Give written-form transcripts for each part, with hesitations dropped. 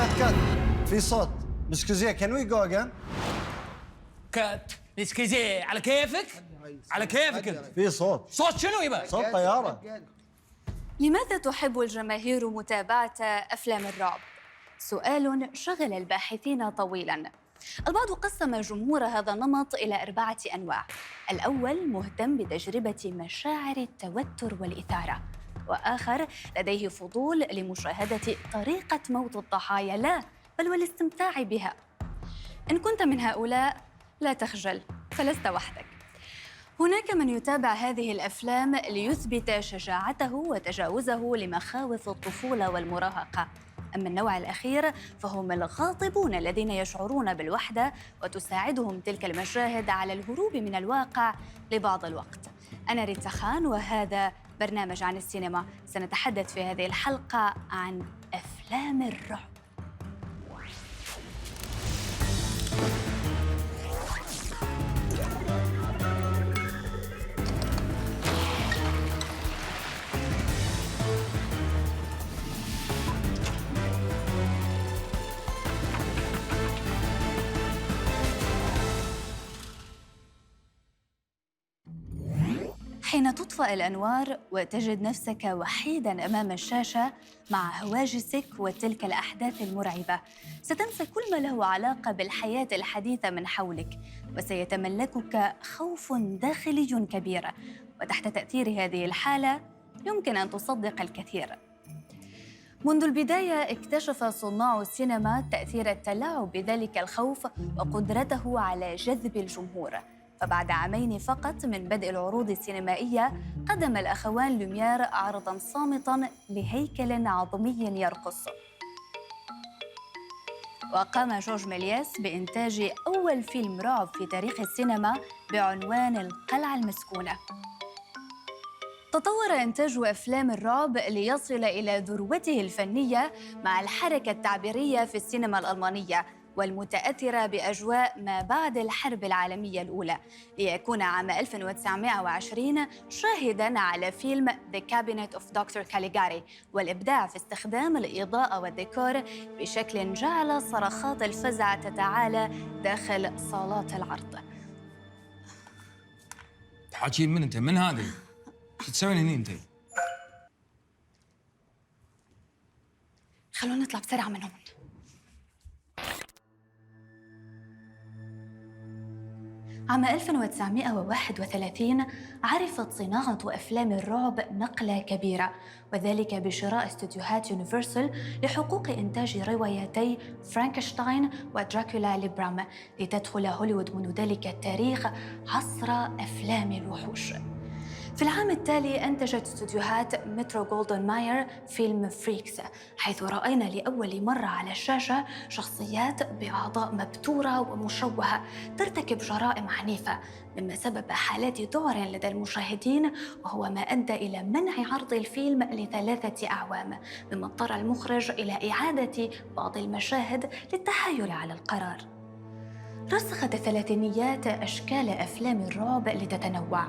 كات في صوت. مسكوزيه كان وي جو اجين؟ كات مسكوزيه على كيفك؟ على كيفك انت. في صوت. صوت شنو يبا؟ صوت طياره. لماذا تحب الجماهير متابعة أفلام الرعب؟ سؤال شغل الباحثين طويلاً. البعض قسم جمهور هذا النمط إلى 4 أنواع. الأول مهتم بتجربة مشاعر التوتر والإثارة، وآخر لديه فضول لمشاهدة طريقة موت الضحايا لا بل والاستمتاع بها. إن كنت من هؤلاء لا تخجل، فلست وحدك. هناك من يتابع هذه الأفلام ليثبت شجاعته وتجاوزه لمخاوف الطفولة والمراهقة. أما النوع الأخير فهم الغاضبون الذين يشعرون بالوحدة وتساعدهم تلك المشاهد على الهروب من الواقع لبعض الوقت. أنا ريتا خان وهذا برنامج عن السينما. سنتحدث في هذه الحلقة عن أفلام الرعب. حين تطفأ الأنوار وتجد نفسك وحيداً أمام الشاشة مع هواجسك وتلك الأحداث المرعبة، ستنسى كل ما له علاقة بالحياة الحديثة من حولك، وسيتملكك خوف داخلي كبير. وتحت تأثير هذه الحالة يمكن أن تصدق الكثير. منذ البداية اكتشف صناع السينما تأثير التلاعب بذلك الخوف وقدرته على جذب الجمهور. فبعد عامين فقط من بدء العروض السينمائية قدم الأخوان لوميير عرضاً صامتاً لهيكل عظمي يرقص. وقام جورج ميلياس بإنتاج أول فيلم رعب في تاريخ السينما بعنوان القلعة المسكونة. تطور إنتاج أفلام الرعب ليصل إلى ذروته الفنية مع الحركة التعبيرية في السينما الألمانية والمتأثرة بأجواء ما بعد الحرب العالمية الأولى، ليكون عام 1920 شاهداً على فيلم The Cabinet of Dr. Caligari، والإبداع في استخدام الإضاءة والديكور بشكل جعل صرخات الفزع تتعالى داخل صالات العرض. تحاكين من انت؟ من هذه؟ شو تسوين هني انت؟ خلونا نطلع بسرعة من هون. عام 1931 عرفت صناعة أفلام الرعب نقلة كبيرة، وذلك بشراء استوديوهات يونيفرسال لحقوق إنتاج روايتي فرانكشتاين ودراكولا لبرام، لتدخل هوليوود منذ ذلك التاريخ عصر أفلام الوحوش. في العام التالي أنتجت استوديوهات مترو جولدن ماير فيلم فريكس، حيث رأينا لأول مرة على الشاشة شخصيات بأعضاء مبتورة ومشوهة ترتكب جرائم عنيفة، مما سبب حالات ذعر لدى المشاهدين، وهو ما أدى إلى منع عرض الفيلم ل3 أعوام، مما اضطر المخرج إلى إعادة بعض المشاهد للتحايل على القرار. رسخت الثلاثينيات أشكال أفلام الرعب لتتنوع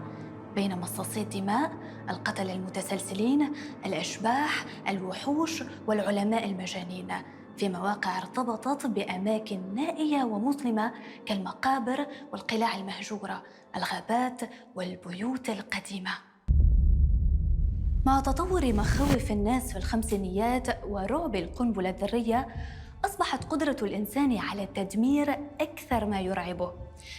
بين مصاصي الدماء، القتلة المتسلسلين، الأشباح، الوحوش والعلماء المجانين، في مواقع ارتبطت بأماكن نائية ومظلمة كالمقابر والقلاع المهجورة، الغابات والبيوت القديمة. مع تطور مخاوف الناس في الخمسينيات ورعب القنبلة الذرية، أصبحت قدرة الإنسان على التدمير أكثر ما يرعبه،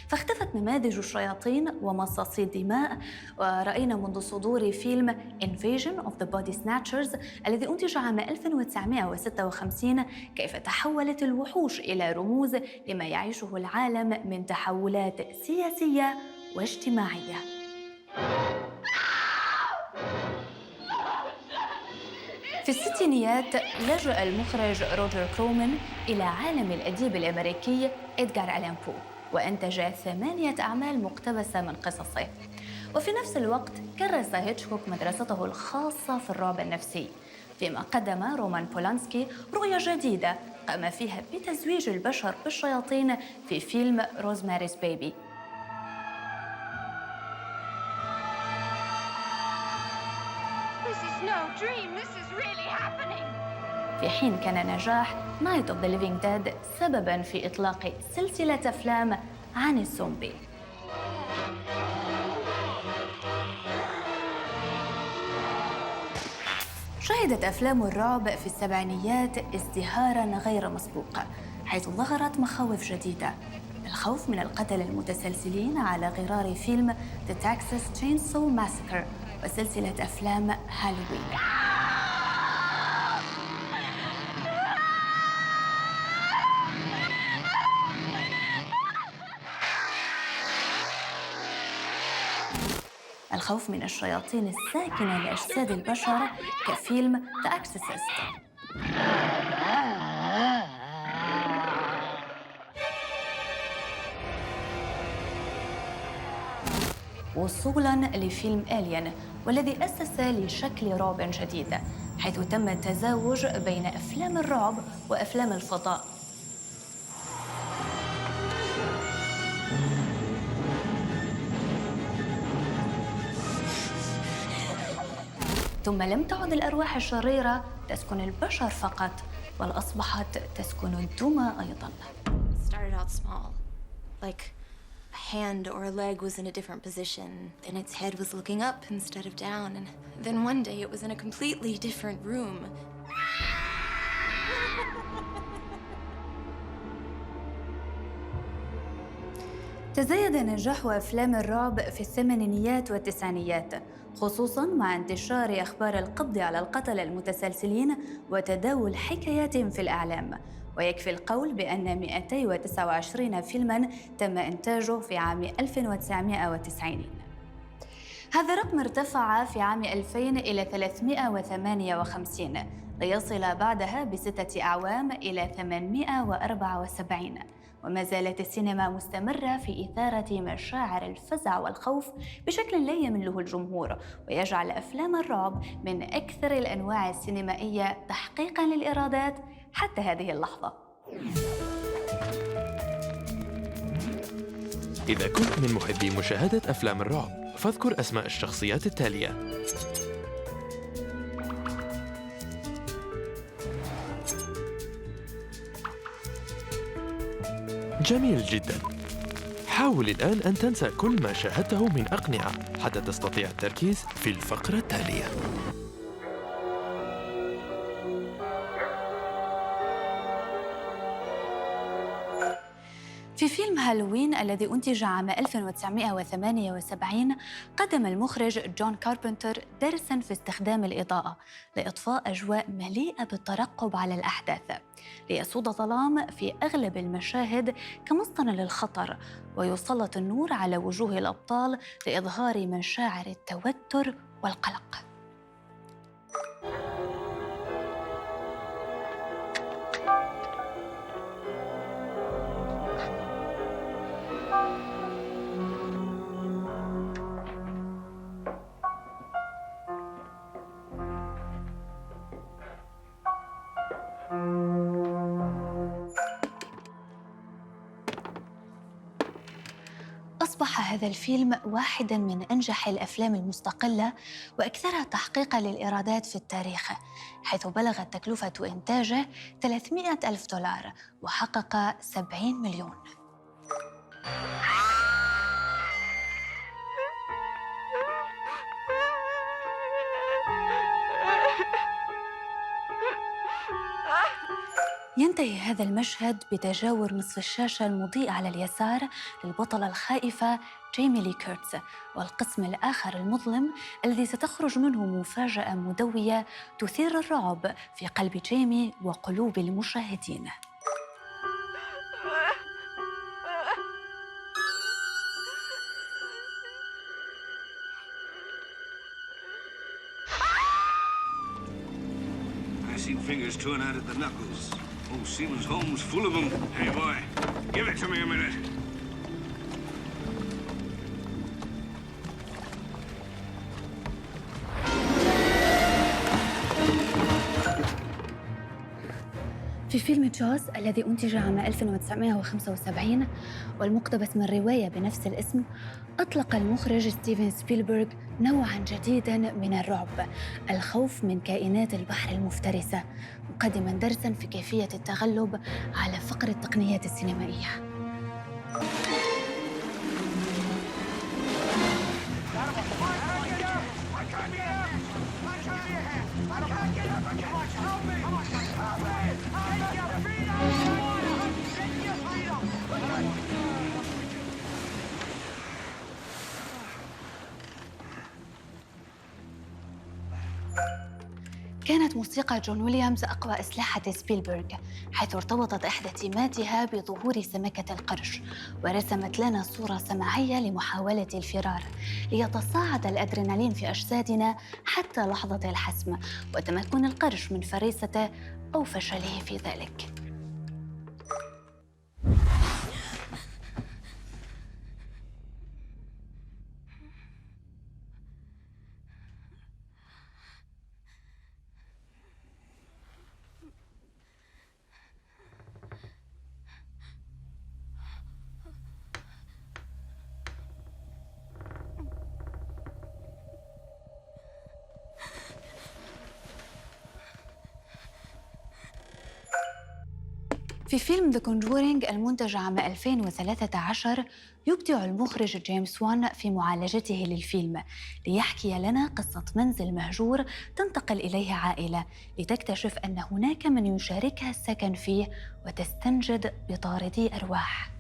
فاختفت نماذج الشياطين ومصاصي الدماء. ورأينا منذ صدور فيلم Invasion of the Body Snatchers الذي أنتج عام 1956 كيف تحولت الوحوش إلى رموز لما يعيشه العالم من تحولات سياسية واجتماعية. في الستينيات لجأ المخرج روجر كرومان إلى عالم الأديب الأمريكي إدغار ألان بو، وأنتج 8 أعمال مقتبسة من قصصه. وفي نفس الوقت كرس هيتشكوك مدرسته الخاصة في الرعب النفسي، فيما قدم رومان بولانسكي رؤية جديدة قام فيها بتزويج البشر بالشياطين في فيلم روزماري's بيبي. في في حين كان نجاح Night of the Living Dead سبباً في إطلاق سلسلة أفلام عن الزومبي. شهدت أفلام الرعب في السبعينيات ازدهاراً غير مسبوق، حيث ظهرت مخاوف جديدة، الخوف من القتلة المتسلسلين على غرار فيلم The Texas Chainsaw Massacre وسلسلة أفلام هالوين. الخوف من الشياطين الساكنة لأجساد البشر كفيلم The Exorcist. وصولاً لفيلم آلين، والذي أسس لشكل رعب جديد، حيث تم التزاوج بين أفلام الرعب وأفلام الفضاء. ثم لم تعد الأرواح الشريرة تسكن البشر فقط، بل أصبحت تسكن الدمى أيضاً. Started out small, like a hand or a leg was in a different position. Then its head was looking up instead of down. And then one day it was in a completely different room. تزايد نجاح أفلام الرعب في الثمانينيات والتسعينيات، خصوصاً مع انتشار أخبار القبض على القتلة المتسلسلين وتداول حكاياتهم في الإعلام. ويكفي القول بأن 229 فيلماً تم إنتاجه في عام 1990. هذا الرقم ارتفع في عام 2000 إلى 358، ليصل بعدها ب6 أعوام إلى 874. وما زالت السينما مستمرة في إثارة مشاعر الفزع والخوف بشكل لا يمله الجمهور، ويجعل أفلام الرعب من أكثر الأنواع السينمائية تحقيقاً للإيرادات حتى هذه اللحظة. إذا كنت من محبي مشاهدة أفلام الرعب، فاذكر أسماء الشخصيات التالية: جميل جداً. حاول الآن أن تنسى كل ما شاهدته من أقنعة حتى تستطيع التركيز في الفقرة التالية. في فيلم هالوين الذي أنتج عام 1978، قدم المخرج جون كاربنتر درساً في استخدام الإضاءة لإضفاء أجواء مليئة بالترقب على الأحداث، ليسود ظلام في أغلب المشاهد كمسطن للخطر، ويسلط النور على وجوه الأبطال لإظهار مشاعر التوتر والقلق. أصبح هذا الفيلم واحداً من أنجح الأفلام المستقلة وأكثرها تحقيقاً للإيرادات في التاريخ، حيث بلغت تكلفة إنتاجه $300,000 وحقق 70 مليون. ينتهي هذا المشهد بتجاور نصف الشاشة المضيء على اليسار للبطلة الخائفة جيمي لي كيرتز، والقسم الآخر المظلم الذي ستخرج منه مفاجأة مدوية تثير الرعب في قلب جيمي وقلوب المشاهدين. I seen fingers torn out at the knuckles. Old Siemens home's full of them. Hey, boy, give it to me a minute. في فيلم جوز الذي أنتج عام 1975 والمقتبس من رواية بنفس الاسم، أطلق المخرج ستيفن سبيلبرغ نوعاً جديداً من الرعب، الخوف من كائنات البحر المفترسة، مقدماً درساً في كيفية التغلب على فقر التقنيات السينمائية. كانت موسيقى جون ويليامز أقوى أسلحة سبيلبرغ، حيث ارتبطت إحدى تيماتها بظهور سمكة القرش، ورسمت لنا صورة سماعية لمحاولة الفرار، ليتصاعد الأدرينالين في أجسادنا حتى لحظة الحسم وتمكن القرش من فريسته أو فشله في ذلك. في فيلم The Conjuring المنتج عام 2013 يبدع المخرج جيمس وان في معالجته للفيلم ليحكي لنا قصة منزل مهجور تنتقل إليه عائلة لتكتشف أن هناك من يشاركها السكن فيه وتستنجد بطاردي أرواح.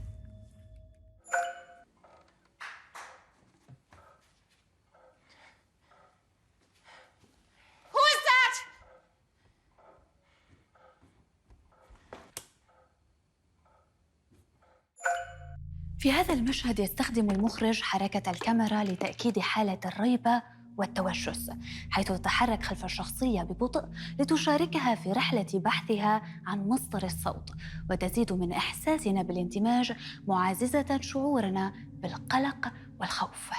في هذا المشهد يستخدم المخرج حركة الكاميرا لتأكيد حالة الريبة والتوجس، حيث تتحرك خلف الشخصية ببطء لتشاركها في رحلة بحثها عن مصدر الصوت، وتزيد من إحساسنا بالاندماج معززة شعورنا بالقلق والخوف.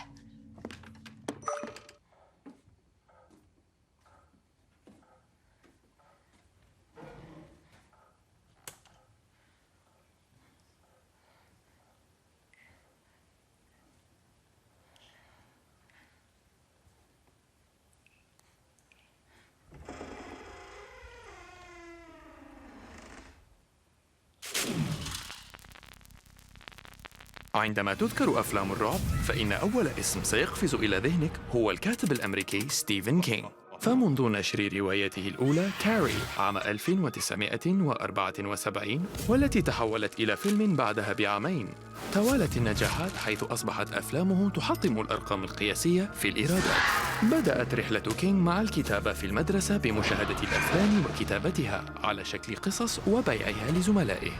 عندما تذكر أفلام الرعب فإن أول اسم سيقفز إلى ذهنك هو الكاتب الأمريكي ستيفن كينغ. فمنذ نشر روايته الأولى كاري عام 1974 والتي تحولت إلى فيلم بعدها بعامين، توالت النجاحات حيث أصبحت أفلامه تحطم الأرقام القياسية في الإيرادات. بدأت رحلة كينغ مع الكتابة في المدرسة بمشاهدة الأفلام وكتابتها على شكل قصص وبيعها لزملائه.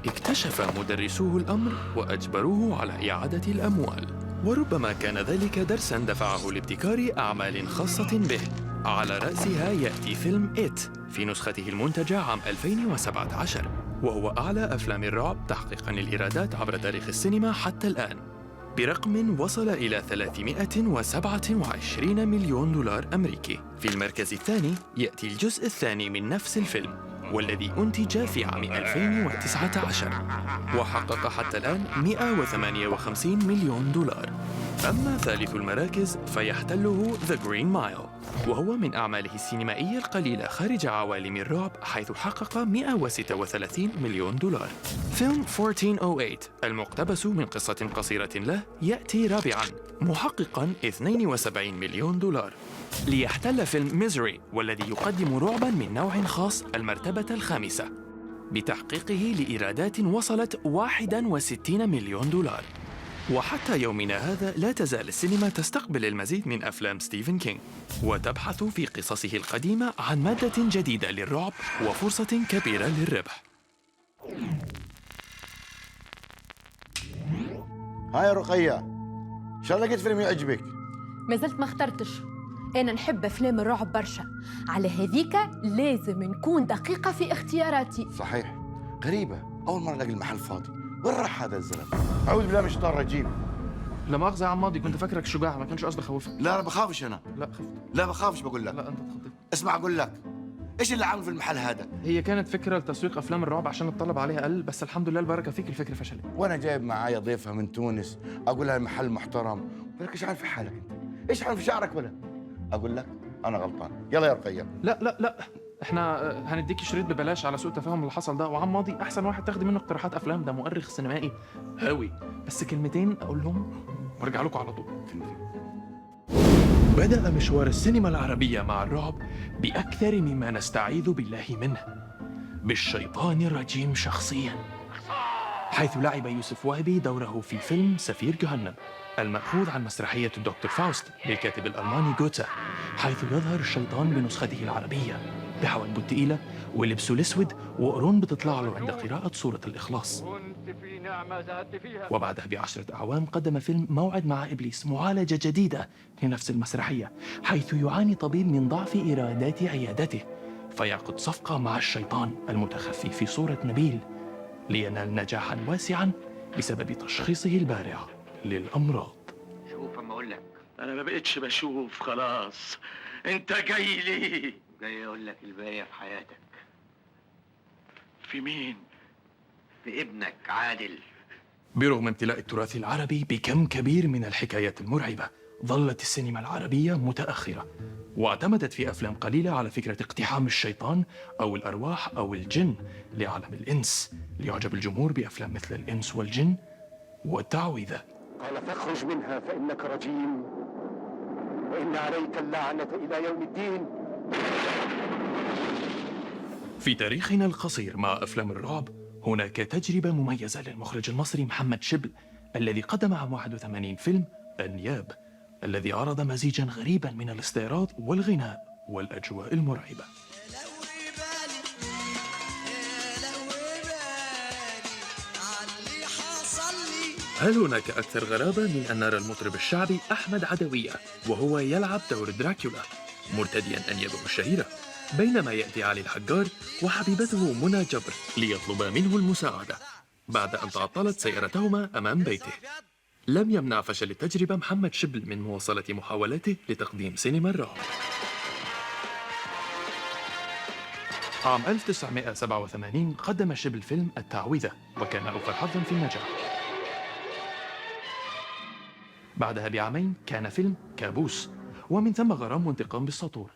اكتشف مدرسوه الأمر وأجبروه على إعادة الأموال، وربما كان ذلك درساً دفعه لابتكار أعمال خاصة به. على رأسها يأتي فيلم إت في نسخته المنتجة عام 2017، وهو أعلى أفلام الرعب تحقيقاً للإيرادات عبر تاريخ السينما حتى الآن، برقم وصل إلى 327 مليون دولار أمريكي. في المركز الثاني يأتي الجزء الثاني من نفس الفيلم، والذي أنتج في عام 2019 وحقق حتى الآن 158 مليون دولار. أما ثالث المراكز فيحتله The Green Mile، وهو من أعماله السينمائية القليلة خارج عوالم الرعب، حيث حقق 136 مليون دولار. فيلم 1408 المقتبس من قصة قصيرة له يأتي رابعاً محققاً 72 مليون دولار، ليحتل فيلم ميزري والذي يقدم رعباً من نوع خاص المرتبة الخامسة بتحقيقه لإيرادات وصلت 61 مليون دولار. وحتى يومنا هذا لا تزال السينما تستقبل المزيد من أفلام ستيفن كينغ وتبحث في قصصه القديمة عن مادة جديدة للرعب وفرصة كبيرة للربح. هاي يا رقية، إن شاء الله لقيت فيلم يعجبك. ما زلت ما اخترتش. أنا نحب أفلام الرعب برشا، على هذيك لازم نكون دقيقة في اختياراتي. صحيح، غريبة، أول مرة ألاقي المحل فاضي. وين راح هذا الزلمة؟ أعوذ بالله من الشيطان الرجيم. لا مؤاخذة يا عمادي، كنت فاكرك شجاع، ما كانش قصدي أخوفك. لا أنا بخافش أنا. لا خفت. لا بخافش بقول لك. لا أنت اتخضيت. اسمع أقول لك، إيش اللي عامل في المحل هذا؟ هي كانت فكرة لتسويق أفلام الرعب عشان الطلب عليها قل، بس الحمد لله البركة فيك الفكرة فشلت. وأنا جايب معايا ضيفة من تونس، أقول لها المحل محترم، قال لك إيش عارف في حالك أنت؟ إيش عارف في شعرك ولا؟ أقول لك أنا غلطان، يلا يا رقية. لا احنا هنديكي شريط ببلاش على سوء التفاهم اللي حصل ده، وعم ماضي احسن واحد تاخدي منه اقتراحات افلام، ده مؤرخ سينمائي هاوي. بس كلمتين اقولهم وارجع لكم على طول. بدأ مشوار السينما العربية مع الرعب بأكثر مما نستعيذ بالله منه، بالشيطان الرجيم شخصياً، حيث لعب يوسف وهبي دوره في فيلم سفير جهنم المأخوذ عن مسرحية الدكتور فاوست للكاتب الألماني جوتا، حيث يظهر الشيطان بنسخته العربية بحواجبه الثقيلة ولبسه الأسود وقرون بتطلع له عند قراءة سورة الإخلاص. وبعدها ب10 أعوام قدم فيلم موعد مع إبليس، معالجة جديدة لنفس المسرحية، حيث يعاني طبيب من ضعف إيرادات عيادته فيعقد صفقة مع الشيطان المتخفي في صورة نبيل لينال نجاحاً واسعاً بسبب تشخيصه البارع للأمراض. شوف اما اقول لك، انا ما بقتش بشوف خلاص، انت جاي لي؟ جاي اقول لك الباقي في حياتك. في مين؟ في ابنك عادل. برغم امتلاء التراث العربي بكم كبير من الحكايات المرعبة، ظلت السينما العربية متأخرة، واعتمدت في أفلام قليلة على فكرة اقتحام الشيطان أو الأرواح أو الجن لعالم الإنس، ليعجب الجمهور بأفلام مثل الإنس والجن والتعويذة. قال فاخرج منها فإنك رجيم وإن عليك اللعنة إلى يوم الدين. في تاريخنا القصير مع أفلام الرعب هناك تجربة مميزة للمخرج المصري محمد شبل، الذي قدم عام 81 فيلم أنياب، الذي عرض مزيجاً غريباً من الاستعراض والغناء والأجواء المرعبة. هل هناك أكثر غرابة من أن نرى المطرب الشعبي أحمد عدوية وهو يلعب دور دراكولا مرتدياً أنيابه الشهيرة، بينما يأتي علي الحجار وحبيبته منى جبر ليطلبا منه المساعدة بعد أن تعطلت سيارتهما أمام بيته؟ لم يمنع فشل التجربة محمد شبل من مواصلة محاولاته لتقديم سينما الرعب. عام 1987 قدم شبل فيلم التعويذة، وكان أوفر حظاً في النجاح. بعدها بعامين كان فيلم كابوس، ومن ثم غرام وانتقام بالسطور،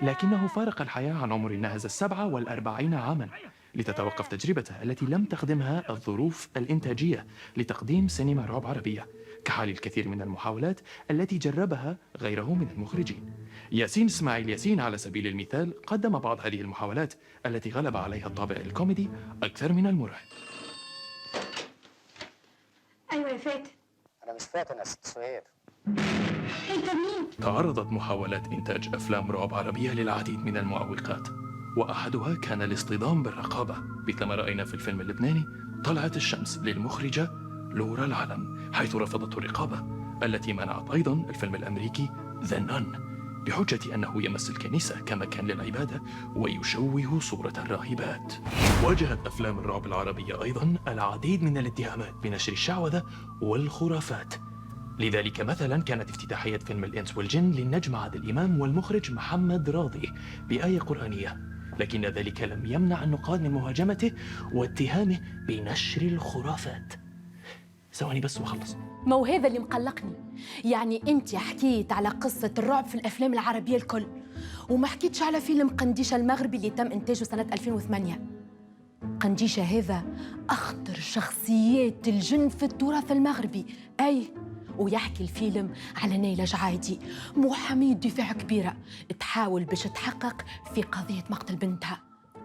لكنه فارق الحياة عن عمر ناهز 47 عاماً لتتوقف تجربته التي لم تخدمها الظروف الإنتاجية لتقديم سينما رعب عربية، كحال الكثير من المحاولات التي جربها غيره من المخرجين. ياسين إسماعيل ياسين على سبيل المثال قدم بعض هذه المحاولات التي غلب عليها الطابع الكوميدي أكثر من المرعب. أيوة يا فاتن. أنا مش فاتن يا ست سهير. أنت مين؟ تعرضت محاولات إنتاج أفلام رعب عربية للعديد من المعوقات، وأحدها كان الاصطدام بالرقابة، مثل ما رأينا في الفيلم اللبناني طلعت الشمس للمخرجة لورا العلم، حيث رفضته الرقابة، التي منعت أيضا الفيلم الأمريكي ذا نان بحجة أنه يمس الكنيسة كمكان للعبادة ويشوه صورة الراهبات. واجهت أفلام الرعب العربية أيضا العديد من الاتهامات بنشر الشعوذة والخرافات. لذلك مثلا كانت افتتاحية فيلم الإنس والجن للنجم عادل إمام والمخرج محمد راضي بآية قرآنية، لكن ذلك لم يمنع النقاد من مهاجمته واتهامه بنشر الخرافات. ثواني بس وخلص. ما هو هذا اللي مقلقني، يعني انت حكيت على قصة الرعب في الأفلام العربية الكل، وما حكيتش على فيلم قنديشة المغربي اللي تم إنتاجه سنة 2008. قنديشة هذا أخطر شخصيات الجن في التراث المغربي، أي ويحكي الفيلم على نيلة جعايدي، محامية دفاع كبيرة تحاول باش تحقق في قضية مقتل بنتها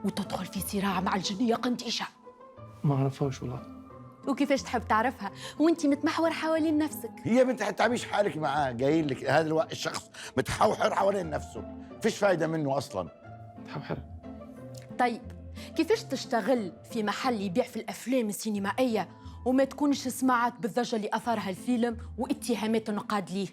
وتدخل في صراع مع الجنية قنديشة. ما أعرفهاش والله. وكيفاش تحب تعرفها وانت متمحور حوالين نفسك؟ هي بنت حتعميش حالك معاه، جايين لك هذا الشخص متحوحر حوالين نفسه، فيش فايدة منه أصلاً. متحوحر. طيب كيفاش تشتغل في محل يبيع في الأفلام السينمائية وما تكونش سمعت بالضجة اللي أثارها الفيلم واتهامات النقاد ليه؟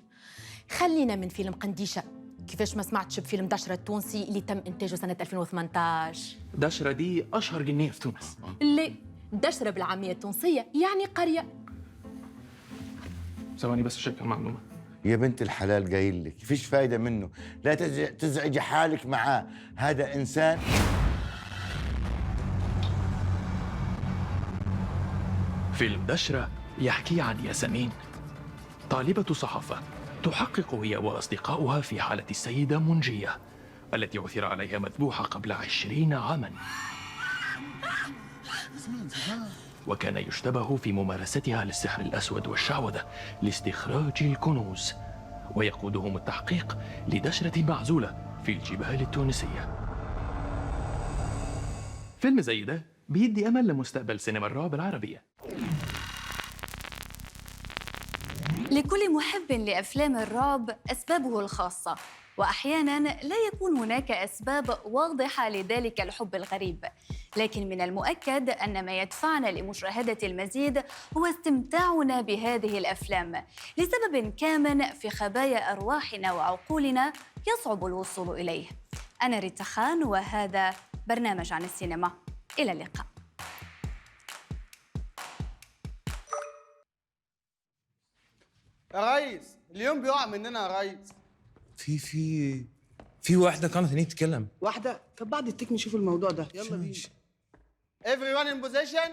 خلينا من فيلم قنديشة، كيفاش ما سمعتش بفيلم دشرة التونسي اللي تم إنتاجه سنة 2018؟ دشرة دي أشهر جنية في تونس. اللي دشرة بالعامية التونسية يعني قرية. ثواني بس أشيك المعلومة. يا بنت الحلال جايين لك، فيش فايدة منه، لا تزعجي حالك معاه، هذا إنسان. فيلم دشرة يحكي عن ياسمين، طالبة صحافة تحقق هي وأصدقاؤها في حالة السيدة منجية، التي عثر عليها مذبوحة قبل 20 عاماً، وكان يشتبه في ممارستها للسحر الأسود والشعوذة لاستخراج الكنوز، ويقودهم التحقيق لدشرة معزولة في الجبال التونسية. فيلم زي ده بيدي أمل لمستقبل سينما الرعب العربية. لكل محب لأفلام الرعب أسبابه الخاصة، وأحياناً لا يكون هناك أسباب واضحة لذلك الحب الغريب، لكن من المؤكد أن ما يدفعنا لمشاهدة المزيد هو استمتاعنا بهذه الأفلام لسبب كامن في خبايا أرواحنا وعقولنا يصعب الوصول إليه. أنا ريتا خان، وهذا برنامج عن السينما. إلى اللقاء. يا ريس اليوم بيقع مننا يا ريس. في واحدة كانت هنيك تتكلم. واحدة؟ طب بعد التك نشوف الموضوع ده. يلا بينا. Everyone in position.